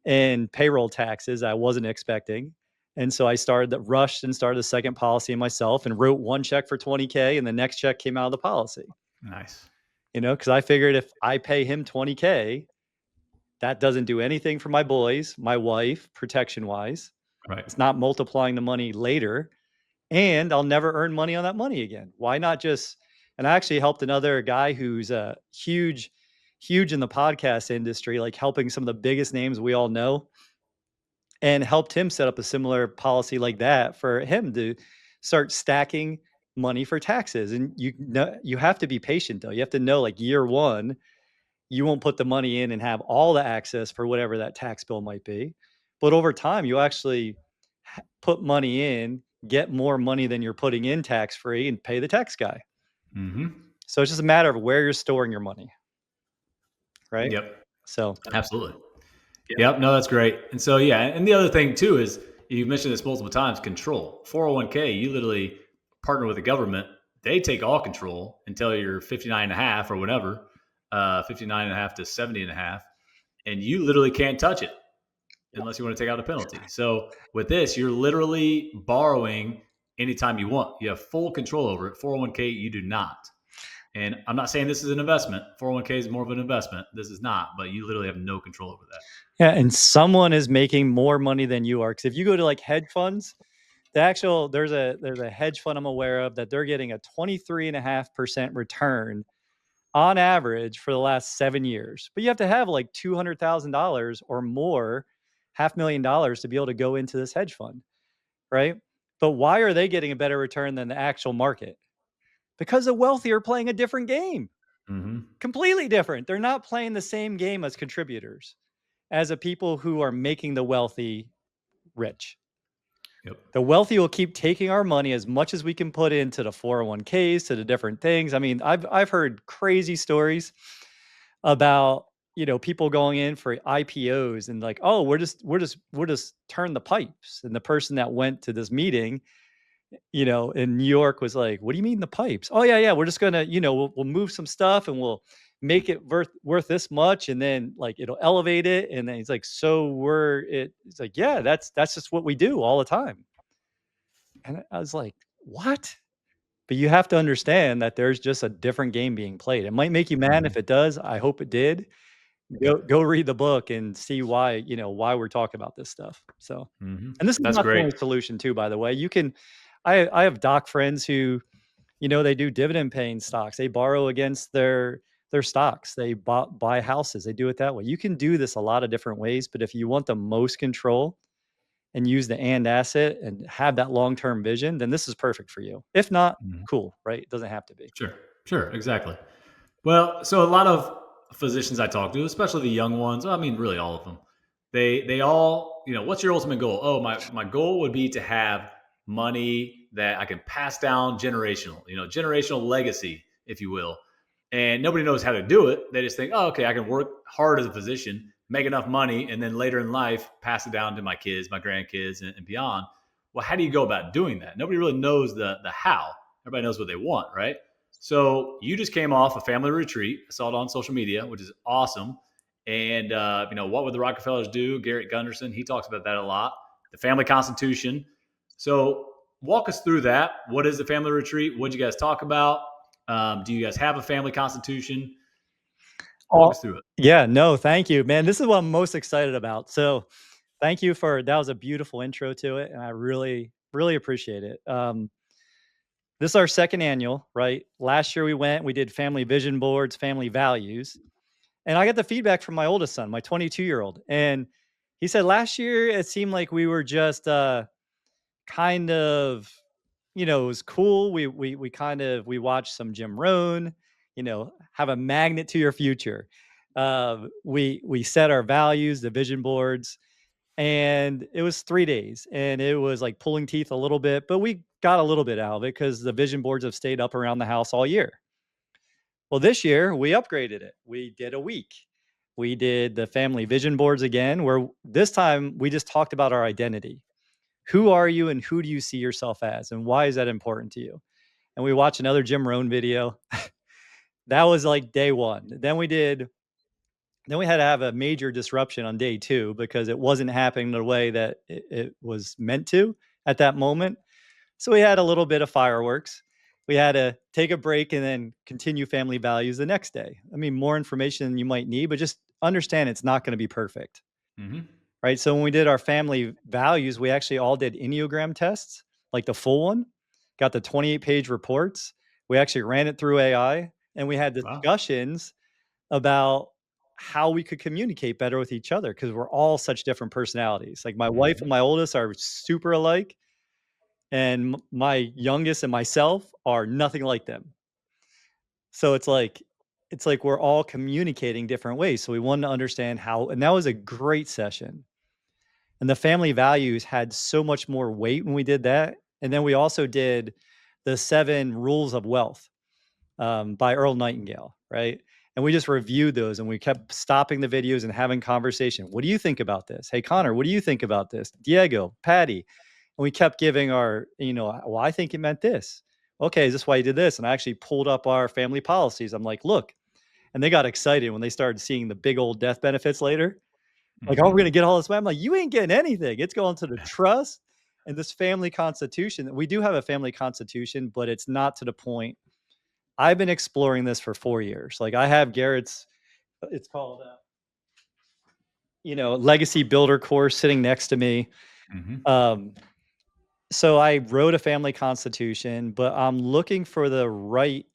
in payroll taxes I wasn't expecting. And so I rushed and started the second policy myself and wrote one check for 20K and the next check came out of the policy, Nice. because I figured if I pay him 20K, that doesn't do anything for my boys, my wife, protection wise. Right. It's not multiplying the money later. And I'll never earn money on that money again. Why not just, and I actually helped another guy who's huge in the podcast industry, like helping some of the biggest names we all know, and helped him set up a similar policy like that for him to start stacking money for taxes. And you have to be patient though. You have to know like year 1, you won't put the money in and have all the access for whatever that tax bill might be. But over time, you actually put money in, get more money than you're putting in tax free, and pay the tax guy. Mm-hmm. So it's just a matter of where you're storing your money. Right. Yep. So, Absolutely. Yep. No, that's great. And so, yeah. And the other thing too is you've mentioned this multiple times, control. 401k, you literally partner with the government. They take all control until you're 59 and a half or whatever, 59 and a half to 70 and a half. And you literally can't touch it. unless you want to take out a penalty. So with this, you're literally borrowing anytime you want. You have full control over it. 401k, you do not. And I'm not saying this is an investment. 401k is more of an investment. This is not, but you literally have no control over that. Yeah, and someone is making more money than you are. Because if you go to like hedge funds, there's a hedge fund I'm aware of that they're getting a 23.5% return on average for the last 7 years. But you have to have like $200,000 or more, $500,000 to be able to go into this hedge fund, right? But why are they getting a better return than the actual market? Because the wealthy are playing a different game, Mm-hmm. completely different. They're not playing the same game as contributors, as the people who are making the wealthy rich. Yep. The wealthy will keep taking our money as much as we can put into the 401ks, to the different things. I mean, I've heard crazy stories about, people going in for IPOs and like, oh, we're just turn the pipes. And the person that went to this meeting, in New York was like, what do you mean the pipes? Oh yeah, yeah, we're just gonna, we'll move some stuff and we'll make it worth this much, and then like it'll elevate it. And then he's like, so it's like, yeah, that's just what we do all the time. And I was like, what? But you have to understand that there's just a different game being played. It might make you mad. Mm-hmm. If it does, I hope it did. Yep. Go read the book and see why we're talking about this stuff. So, Mm-hmm. and this is That's not the great. only solution too, by the way. I have doc friends who, they do dividend paying stocks. They borrow against their stocks. They buy houses. They do it that way. You can do this a lot of different ways, but if you want the most control and use the and asset and have that long-term vision, then this is perfect for you. If not, Mhm. cool, right? It doesn't have to be. Sure. Sure. Exactly. Well, so a lot of physicians I talk to, especially the young ones, I mean, really all of them, they all, what's your ultimate goal? Oh, my goal would be to have money that I can pass down generational, generational legacy, if you will. And nobody knows how to do it. They just think, oh, okay, I can work hard as a physician, make enough money, and then later in life pass it down to my kids, my grandkids, and beyond. Well, how do you go about doing that? Nobody really knows the how. Everybody knows what they want, right? So you just came off a family retreat. I saw it on social media, which is awesome. And what would the Rockefellers do? Garrett Gunderson, he talks about that a lot. The family constitution. So walk us through that. What is the family retreat? What did you guys talk about? Do you guys have a family constitution? Walk Oh, us through it. yeah, no, thank you, man. This is what I'm most excited about. So, thank you for that was a beautiful intro to it, and I really, really appreciate it. This is our second annual, right? Last year we went, we did family vision boards, family values, and I got the feedback from my oldest son, my 22-year-old, and he said last year it seemed like we were just kind of, it was cool. We watched some Jim Rohn, have a magnet to your future. We set our values, the vision boards, and it was 3 days, and it was like pulling teeth a little bit, but we got a little bit out of it because the vision boards have stayed up around the house all year. Well, this year we upgraded it. We did a week. We did the family vision boards again, where this time we just talked about our identity. Who are you and who do you see yourself as? And why is that important to you? And we watched another Jim Rohn video. That was like day one. Then we had to have a major disruption on day two because it wasn't happening the way that it was meant to at that moment. So we had a little bit of fireworks. We had to take a break and then continue family values the next day. I mean, more information than you might need, but just understand it's not going to be perfect. Mm-hmm. Right. So when we did our family values, we actually all did Enneagram tests, like the full one, got the 28-page reports. We actually ran it through AI and we had Wow. discussions about how we could communicate better with each other because we're all such different personalities. Like my wife Mm-hmm. and my oldest are super alike, and my youngest and myself are nothing like them. So it's like we're all communicating different ways. So we wanted to understand how, and that was a great session. And the family values had so much more weight when we did that. And then we also did the 7 rules of wealth by Earl Nightingale, right? And we just reviewed those and we kept stopping the videos and having conversation. What do you think about this? Hey, Connor, what do you think about this? Diego, Patty. And we kept giving our, well, I think it meant this. Okay, is this why you did this? And I actually pulled up our family policies. I'm like, look, and they got excited when they started seeing the big old death benefits later. Like, "Oh, we're Mhm. gonna get all this money." I'm like, "You ain't getting anything. It's going to the trust and this family constitution." We do have a family constitution, but it's not to the point. I've been exploring this for 4 years. Like, I have Garrett's it's called, Legacy Builder course sitting next to me. Mhm. Um, so I wrote a family constitution, but I'm looking for the right.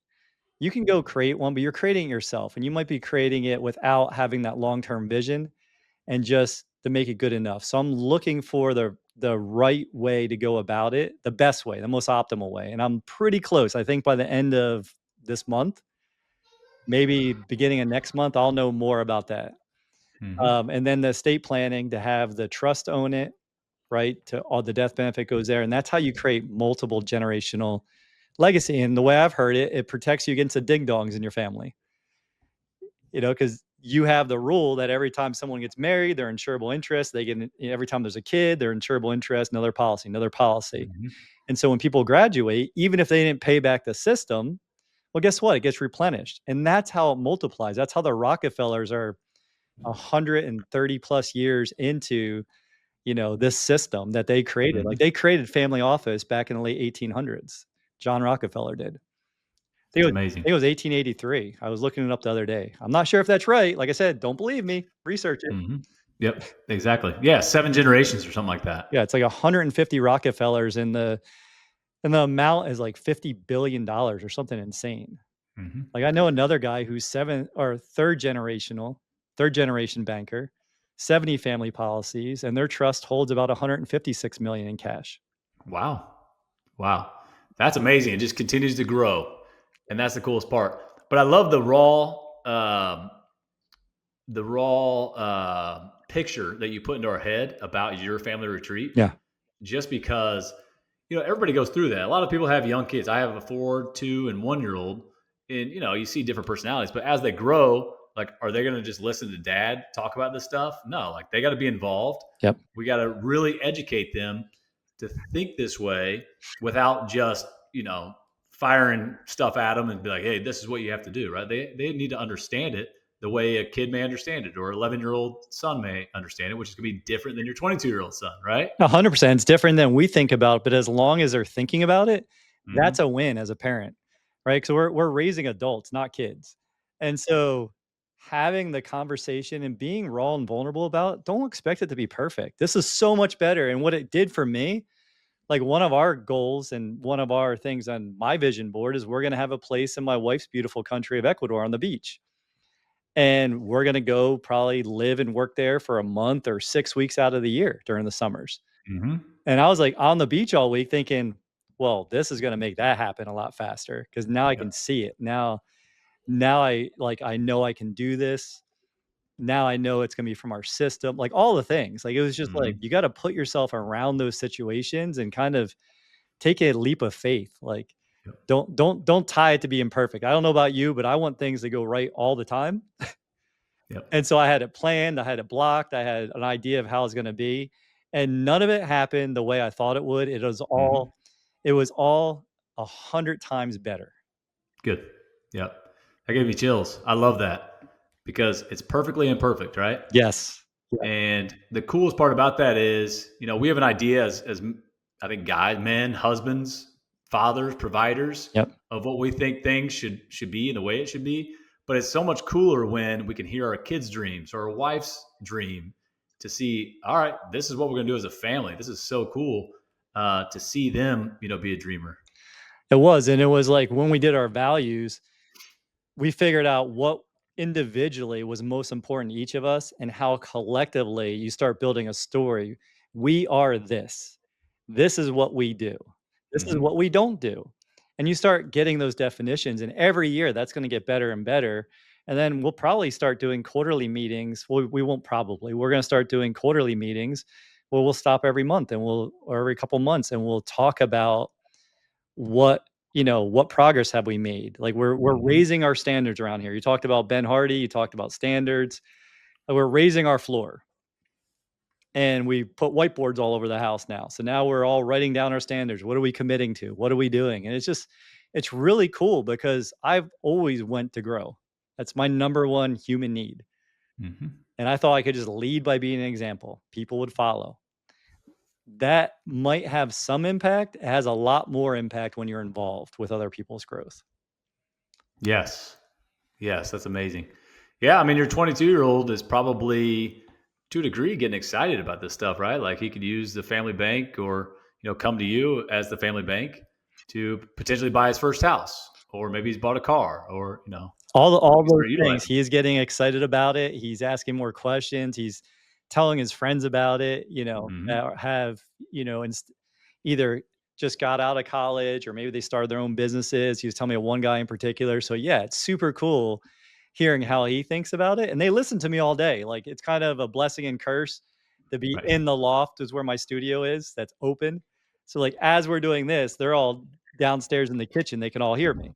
You can go create one, but you're creating it yourself, and you might be creating it without having that long-term vision and just to make it good enough. So I'm looking for the right way to go about it, the best way, the most optimal way, and I'm pretty close. I think by the end of this month, maybe beginning of next month, I'll know more about that. Mhm. And then the estate planning to have the trust own it, right? To all the death benefit goes there, and that's how you create multiple generational legacy. And the way I've heard it, it protects you against the ding dongs in your family. Because you have the rule that every time someone gets married, their insurable interest, they get every time there's a kid, their insurable interest, another policy, another policy. Mhm. And so when people graduate, even if they didn't pay back the system, well, guess what? It gets replenished. And that's how it multiplies. That's how the Rockefellers are 130 plus years into, this system that they created. Like, Mhm. they created family office back in the late 1800s. John Rockefeller did. That's I think amazing. it was 1883. I was looking it up the other day. I'm not sure if that's right. Like I said, don't believe me. Research it. Mhm. Yep, exactly. Yeah, 7 generations or something like that. Yeah, it's like 150 Rockefellers, and the amount is like $50 billion or something insane. Mhm. Like, I know another guy who's third generation banker, 70 family policies, and their trust holds about 156 million in cash. Wow. Wow. That's amazing. It just continues to grow, and that's the coolest part. But I love the raw picture that you put into our head about your family retreat, Yeah. just because everybody goes through that. A lot of people have young kids. I have a 4, 2, and 1 year old, and you see different personalities. But as they grow, like, are they going to just listen to dad talk about this stuff? No, like, they got to be involved. Yep. We got to really educate them to think this way without just firing stuff at them and be like, hey, this is what you have to do, right? They need to understand it the way a kid may understand it, or 11-year-old son may understand it, which is going to be different than your 22-year-old son, right? 100%. It's different than we think about, but as long as they're thinking about it, that's Hmm. a win as a parent, right? Because we're raising adults, not kids. And so having the conversation and being raw and vulnerable about it, don't expect it to be perfect. This is so much better. And what it did for me, like, one of our goals and one of our things on my vision board is we're going to have a place in my wife's beautiful country of Ecuador on the beach. And we're going to go probably live and work there for a month or 6 weeks out of the year during the summers. Hmm. And I was, like, on the beach all week thinking, "Well, this is gonna make that happen a lot faster because now I can Yep. see it. Now I know I can do this. Now I know it's gonna be from our system," like, all the things. Like, it was just, like, Hmm. you gotta put yourself around those situations and kind of take a leap of faith. Like, Yep. don't tie it to being perfect. I don't know about you, but I want things to go right all the time. Yep. And so I had it planned, I had it blocked, I had an idea of how it's gonna be, and none of it happened the way I thought it would. Hmm. It was all 100 times better. Good. Yep. That gave me chills. I love that because it's perfectly imperfect, right? Yes. Yeah. And the coolest part about that is, we have an idea as I think guys, men, husbands, fathers, providers Yep. of what we think things should be and the way it should be. But it's so much cooler when we can hear our kids' dreams or our wife's dream to see, all right, this is what we're going to do as a family. This is so cool to see them, be a dreamer. It was, and it was like when we did our values, we figured out what individually was most important to each of us and how collectively you start building a story. We are this. This is what we do. This is Hmm. what we don't do. And you start getting those definitions. And every year that's going to get better and better. And then we'll probably start doing quarterly meetings. Well, we won't probably. We're going to start doing quarterly meetings where we'll stop every month or every couple months, and we'll talk about what progress have we made? Like, we're Hmm. raising our standards around here. You talked about Ben Hardy, you talked about standards. We're raising our floor, and we put whiteboards all over the house now. So now we're all writing down our standards. What are we committing to? What are we doing? And it's really cool because I've always went to grow. That's my number one human need. Hmm. And I thought I could just lead by being an example. People would follow. That might have some impact. It has a lot more impact when you're involved with other people's growth. Yes. Yes, that's amazing. Yeah, I mean, your 22-year-old is probably to a degree getting excited about this stuff, right? Like he could use the family bank or, come to you as the family bank to potentially buy his first house, or maybe he's bought a car, or, All those start things. utilizing. He is getting excited about it. He's asking more questions. He's telling his friends about it, Hmm. that have, either just got out of college or maybe they started their own businesses. He was telling me of one guy in particular. So yeah, it's super cool hearing how he thinks about it. And they listen to me all day. Like it's kind of a blessing and curse to be Right. in the loft is where my studio is that's open. So like as we're doing this, they're all downstairs in the kitchen. They can all hear me.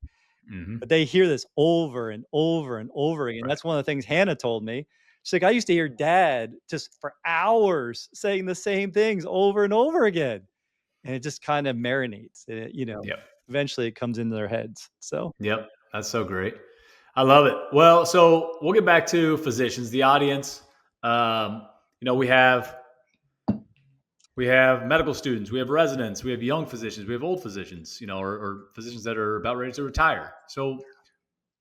Hmm. But they hear this over and over and over again. Right. That's one of the things Hannah told me. She's like, "I used to hear dad just for hours saying the same things over and over again." And it just kind of marinates. Yep. Eventually it comes into their heads. So Yep. That's so great. I love it. Well, so we'll get back to physicians, the audience. Um, you know, we have we have medical students, we have residents, we have young physicians, we have old physicians, or physicians that are about ready to retire. So,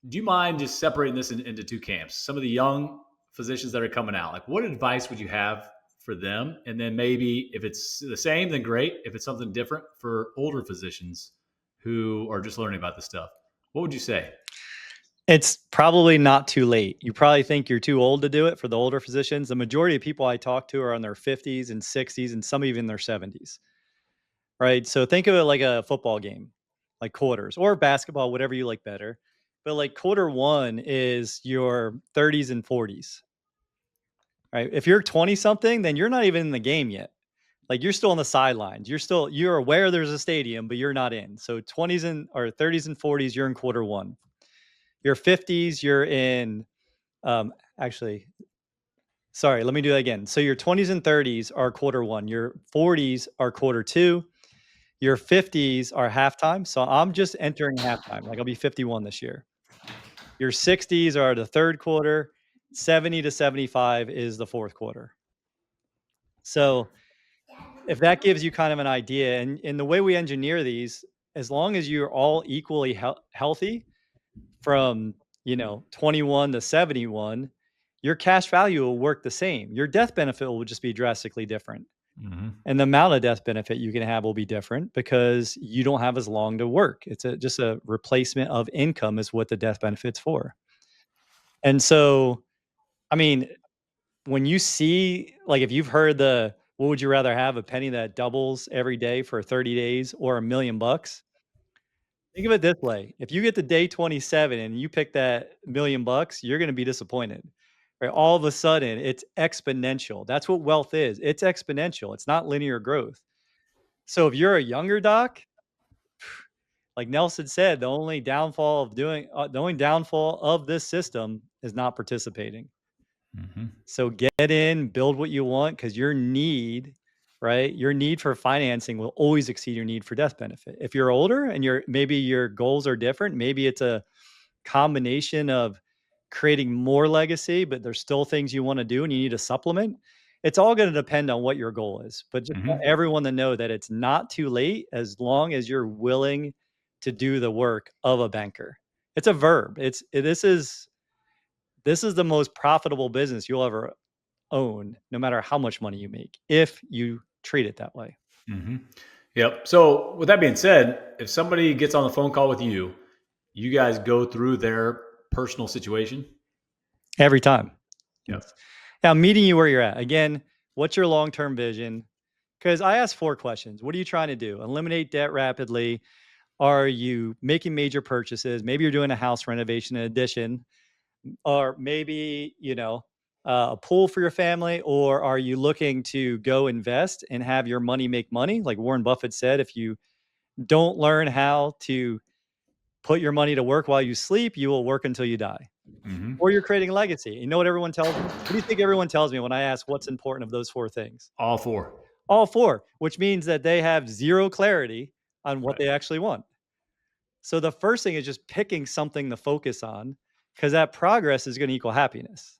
do you mind just separating this into two camps? Some of the young physicians that are coming out, like what advice would you have for them? And then maybe if it's the same, then great. If it's something different for older physicians who are just learning about this stuff, what would you say? it's probably not too late. You probably think you're too old to do it for the older physicians. The majority of people I talk to are in their 50s and 60s and some even their 70s. Right? So think of it like a football game, like quarters or basketball, whatever you like better. But like quarter one is your 30s and 40s, right? If you're 20 something, then you're not even in the game yet. Like you're still on the sidelines. You're aware there's a stadium, but you're not in. So 20s and or 30s and 40s, you're in quarter one. Your 50s, you're in actually, sorry, let me do that again. So your 20s and 30s are quarter one, your 40s are quarter two, your 50s are halftime, so I'm just entering halftime, like, I'll be 51 this year. Your 60s are the 3rd quarter, 70 to 75 is the 4th quarter. So, if that gives you kind of an idea, and in the way we engineer these, as long as you're all equally healthy from, 21 to 71, your cash value will work the same. Your death benefit will just be drastically different. Hmm. And the amount of death benefit you can have will be different because you don't have as long to work. It's just a replacement of income is what the death benefit's for. And so, I mean, when you see, like, if you've heard what would you rather have, a penny that doubles every day for 30 days or $1,000,000? Think of it this way. If you get to day 27 and you pick that $1,000,000, you're going to be disappointed. Right? All of a sudden, it's exponential. That's what wealth is. It's exponential. It's not linear growth. So if you're a younger doc, like Nelson said, the only downfall of this system is not participating. Hmm. So get in, build what you want because your need, right? Your need for financing will always exceed your need for death benefit. If you're older and maybe your goals are different, maybe it's a combination of creating more legacy, but there's still things you want to do and you need a supplement. It's all going to depend on what your goal is. But just want Hmm. everyone to know that it's not too late as long as you're willing to do the work of a banker. It's a verb. This is the most profitable business you'll ever own, no matter how much money you make, if you treat it that way. Hmm. Yep. So, with that being said, if somebody gets on the phone call with you, you guys go through their personal situation. Every time. Yep. Yes. Now, I'm meeting you where you're at. Again, what's your long-term vision? Because I asked 4 questions. What are you trying to do? Eliminate debt rapidly? Are you making major purchases? Maybe you're doing a house renovation in addition, or maybe, a pool for your family, or are you looking to go invest and have your money make money? Like Warren Buffett said, if you don't learn how to put your money to work while you sleep, you will work until you die. Hmm. Or you're creating legacy. You know what everyone tells me? What do you think everyone tells me when I ask what's important of those 4 things? All four. All 4, which means that they have 0 clarity on what Right. they actually want. So the first thing is just picking something to focus on because that progress is going to equal happiness.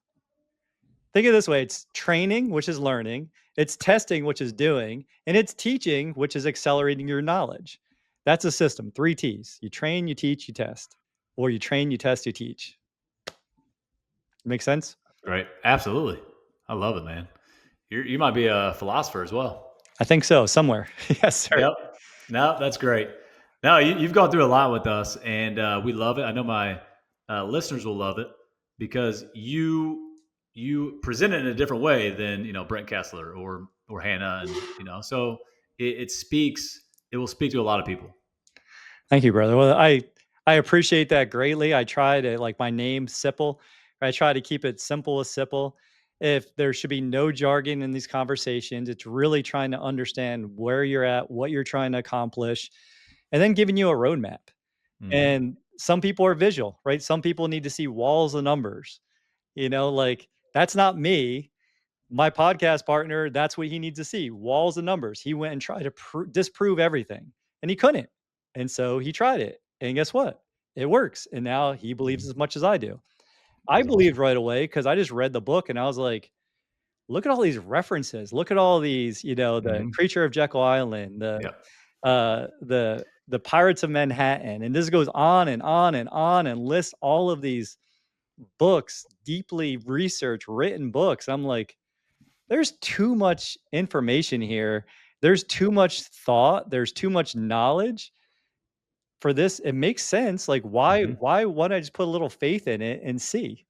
Think of it this way, it's training, which is learning, it's testing, which is doing, and it's teaching, which is accelerating your knowledge. That's a system, 3 T's. You train, you teach, you test. Or you train, you test, you teach. Make sense? Great. Absolutely. I love it, man. You might be a philosopher as well. I think so, somewhere. Yes, sir. Yep. No, that's great. No, you've gone through a lot with us, and we love it. I know my listeners will love it because you present it in a different way than Brent Kessler or Hannah, and so it speaks. It will speak to a lot of people. Thank you, brother. Well, I appreciate that greatly. I try to like my name, Sipple. I try to keep it simple as Sipple. If there should be no jargon in these conversations, it's really trying to understand where you're at, what you're trying to accomplish, and then giving you a roadmap. Hmm. And some people are visual, right? Some people need to see walls of numbers. Like that's not me. My podcast partner, that's what he needs to see, walls and numbers. He went and tried to disprove everything, and he couldn't. And so he tried it. And guess what? It works. And now he believes as much as I do. I That's believed awesome. right away because I just read the book and I was like, look at all these references. Look at all these, the Hmm. Creature of Jekyll Island, Yep. the Pirates of Manhattan. And this goes on and on and on and lists all of these books, deeply researched, written books. I'm like, there's too much information here. There's too much thought. There's too much knowledge for this. It makes sense. Like, why, Hmm. why don't I just put a little faith in it and see?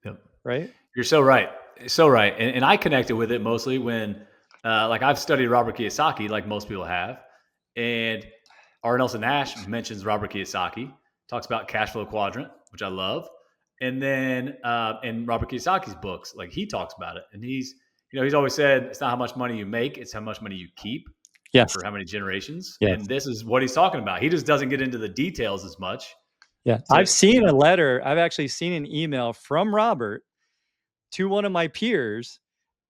Yep. Right. You're so right. So right. And I connected with it mostly when, like, I've studied Robert Kiyosaki, like most people have. And R. Nelson Nash mentions Robert Kiyosaki, talks about cash flow quadrant, which I love. And then in Robert Kiyosaki's books, like he talks about it. And he's always said, it's not how much money you make, it's how much money you keep Yes. for how many generations. And Yes. this is what he's talking about. He just doesn't get into the details as much. Yeah. To, I've seen a letter. I've actually seen an email from Robert to one of my peers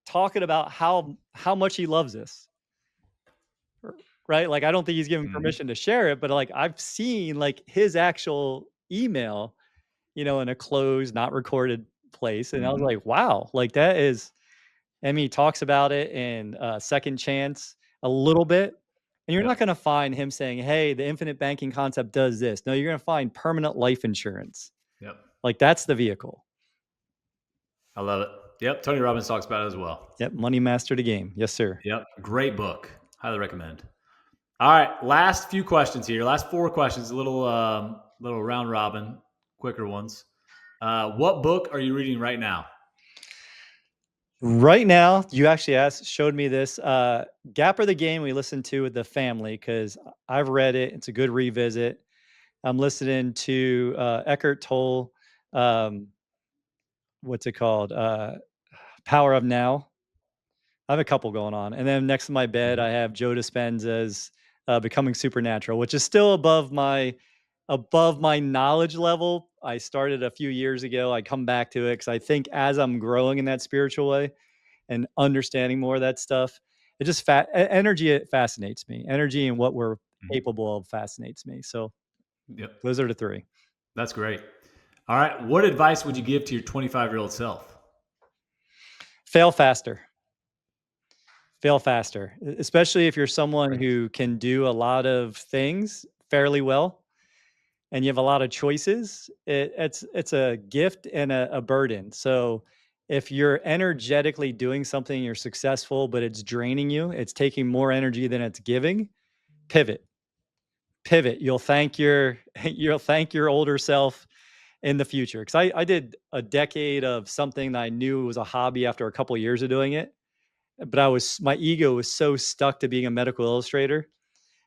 talking about how much he loves this. Right. Like, I don't think he's given Mhm. permission to share it, but like I've seen like his actual email, in a closed, not recorded place. And I was Mhm. like, wow, like that is, I mean, he talks about it in Second Chance a little bit. And you're not Yep. going to find him saying, hey, the infinite banking concept does this. No, you're going to find permanent life insurance. Yep. Like that's the vehicle. I love it. Yep. Tony Robbins talks about it as well. Yep. Money mastered the game. Yes, sir. Yep. Great book. Highly recommend. All right. Last few questions here. Last four questions. A little round robin, quicker ones. What book are you reading right now? Right now, you actually showed me this Gap of the Game we listened to with the family because I've read it. It's a good revisit. I'm listening to Eckhart Tolle. Um, what's it called? Power of Now. I have a couple going on, and then next to my bed, Mhm. I have Joe Dispenza's Becoming Supernatural, which is still above my knowledge level. I started a few years ago. I come back to it because I think as I'm growing in that spiritual way and understanding more of that stuff, it just energy. It fascinates me. Energy and what we're Mhm. capable of fascinates me. So Yep. those are the three. That's great. All right. What advice would you give to your 25-year-old self? Fail faster. Fail faster, especially if you're someone Great. who can do a lot of things fairly well and you have a lot of choices. It's a gift and a burden. So if you're energetically doing something, you're successful, but it's draining you, it's taking more energy than it's giving, pivot. Pivot. You'll thank your older self in the future. Because I did a decade of something that I knew was a hobby after a couple of years of doing it. But my ego was so stuck to being a medical illustrator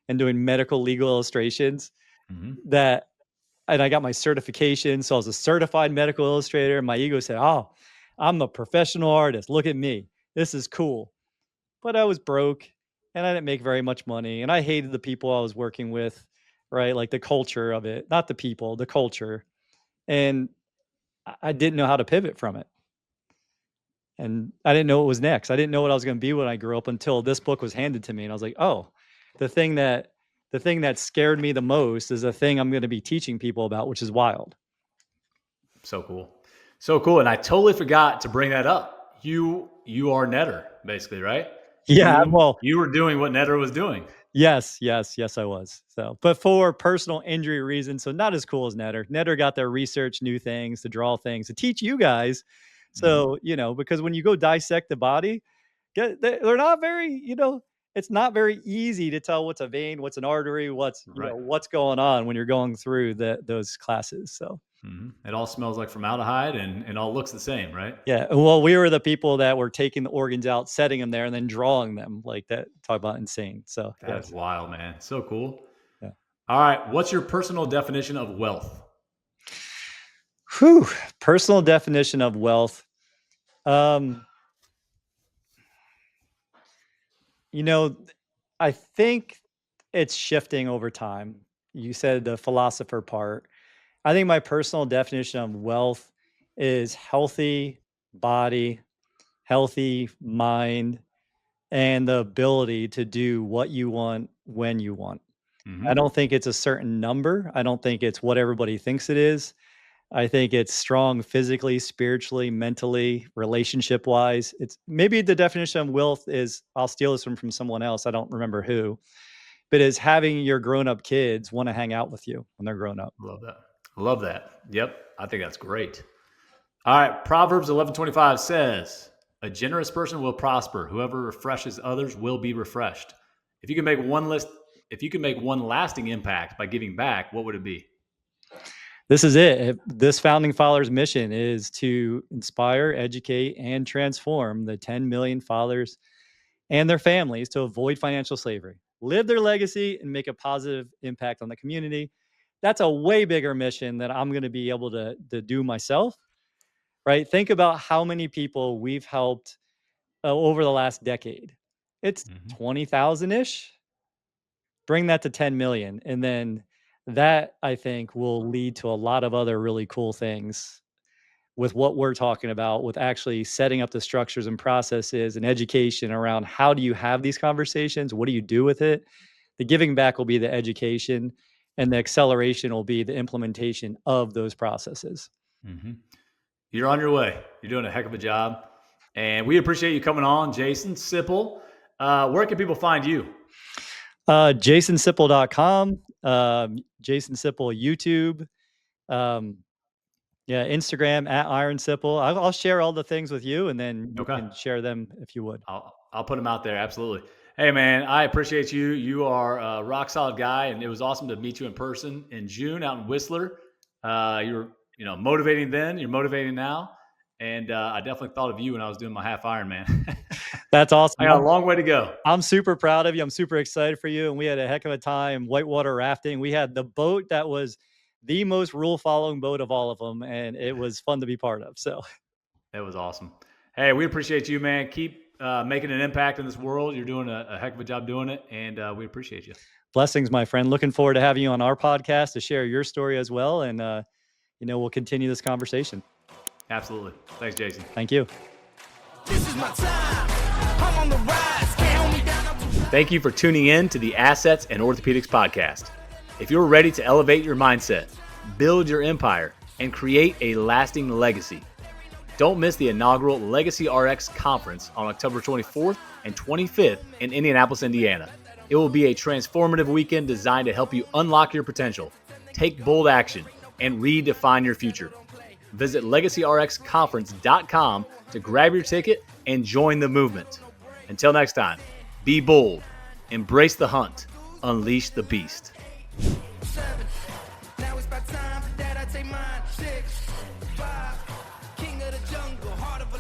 and doing medical legal illustrations Hmm. that and I got my certification. So I was a certified medical illustrator. And my ego said, oh, I'm a professional artist. Look at me. This is cool. But I was broke and I didn't make very much money. And I hated the people I was working with, right? Like the culture of it, not the people, the culture. And I didn't know how to pivot from it. And I didn't know what was next. I didn't know what I was going to be when I grew up until this book was handed to me. And I was like, oh, the thing that the thing that scared me the most is the thing I'm going to be teaching people about, which is wild. So cool. So cool. And I totally forgot to bring that up. You are Netter, basically, right? Yeah, well, You were doing what Netter was doing. yes, I was. So, but for personal injury reasons, so not as cool as Netter. Netter got there research new things, to draw things, to teach you guys. Mm-hmm. So, because when you go dissect the body, they're not very, it's not very easy to tell what's a vein, what's an artery, Right. what's going on when you're going through those classes. So, Mm-hmm. It all smells like formaldehyde and all looks the same, right? yeah. Well, we were the people that were taking the organs out, setting them there, and then drawing them like that. Talk about insane. So, That is yes. wild, man. So cool. Yeah. All right. What's your personal definition of wealth? Whew. Personal definition of wealth. Um, you know, I think it's shifting over time. You said the philosopher part. I think my personal definition of wealth is healthy body, healthy mind, and the ability to do what you want when you want. I Mm-hmm. don't think it's a certain number. I don't think it's what everybody thinks it is. I think it's strong physically, spiritually, mentally, relationship wise. It's maybe the definition of wealth is I'll steal this one from someone else. I don't remember who, but is having your grown up kids want to hang out with you when they're grown up. Love that. Love that. Yep. I think that's great. All right. Proverbs 11:25 says, "A generous person will prosper. Whoever refreshes others will be refreshed." If you can make one list, if you can make one lasting impact by giving back, what would it be? This is it. This founding father's mission is to inspire, educate, and transform the 10 million fathers and their families to avoid financial slavery, live their legacy, and make a positive impact on the community. That's a way bigger mission that I'm going to be able to do myself, right? Think about how many people we've helped over the last decade. It's Mm-hmm. 20,000 ish. Bring that to 10 million. And then that I think will lead to a lot of other really cool things with what we're talking about, with actually setting up the structures and processes and education around how do you have these conversations? What do you do with it? The giving back will be the education, and the acceleration will be the implementation of those processes. Mm-hmm. You're on your way. You're doing a heck of a job. And we appreciate you coming on, Jason Sipple. Where can people find you? JasonSipple.com, Jason Sipple YouTube, um, yeah, Instagram at Iron Sipple. I'll share all the things with you, and then you Okay. can share them if you would. I'll put them out there. Absolutely. Hey, man, I appreciate you. You are a rock solid guy, and it was awesome to meet you in person in June out in Whistler. You were, motivating then. You're motivating now, and I definitely thought of you when I was doing my half Ironman. That's I awesome. got a long way to go. I'm super proud of you. I'm super excited for you. And we had a heck of a time whitewater rafting. We had the boat that was the most rule following boat of all of them. And it was fun to be part of. So That was awesome. Hey, we appreciate you, man. Keep making an impact in this world. You're doing a heck of a job doing it, and we appreciate you. blessings, my friend. Looking forward to having you on our podcast to share your story as well. And, we'll continue this conversation. Absolutely. Thanks, Jason. Thank you. This is my time. I'm on the rise. Can't hold me down. Thank you for tuning in to the Assets and Orthopedics podcast. If you're ready to elevate your mindset, build your empire, and create a lasting legacy, don't miss the inaugural Legacy RX Conference on October 24th and 25th in Indianapolis, Indiana. It will be a transformative weekend designed to help you unlock your potential, take bold action, and redefine your future. Visit LegacyRxConference.com to grab your ticket and join the movement. Until next time, be bold, embrace the hunt, unleash the beast. 7. Now it's about time that I take mine. 6.